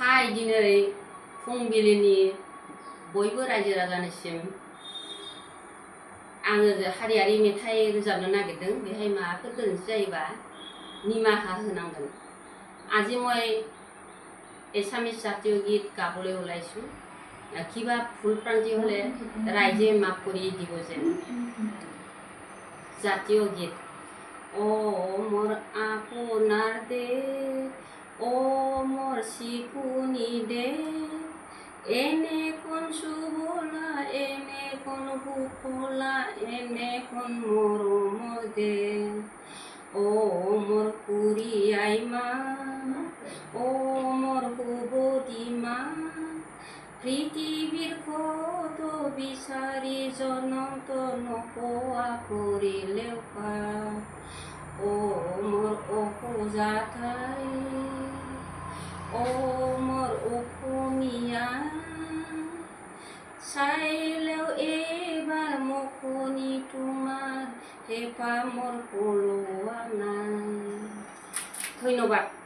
दिनै फुंबिलिनि बयबो रायजो राजानिसिम आङो हारियारि मेथाइ रोजाबनो नागिरदों। बेहाय माबाफोर गोरोन्थि जायोबा निमाहा होनांगोन। আজি মই এছামিজ জাতীয় গীত গাবলৈ ওলাইছোঁ। কিবা ভুল প্ৰান্তি হ'লে ৰাইজে মাফ কৰি দিব যেন। জাতীয় গীত। অ মোৰ আপোনাৰ দেশ, অ মোৰ চিকুনি দেশ, এনে কোন সুবলা, এনে কোন সুফলা, এনে কোন মৰমৰ দেশ। অ মোৰ খুৰী আইমা, অ মোৰ সুবতী মা, পৃথিৱীৰ কত বিচাৰি জনমত নোপোৱা কৰিলেও পাৰ। অ মোৰ অসোজা ঠাই, অ মোৰ অসমীয়া, চাইলেও এইবাৰ মুখনি তোমাৰ হেঁপাহ মোৰ পলোৱা নাই। ধন্যবাদ।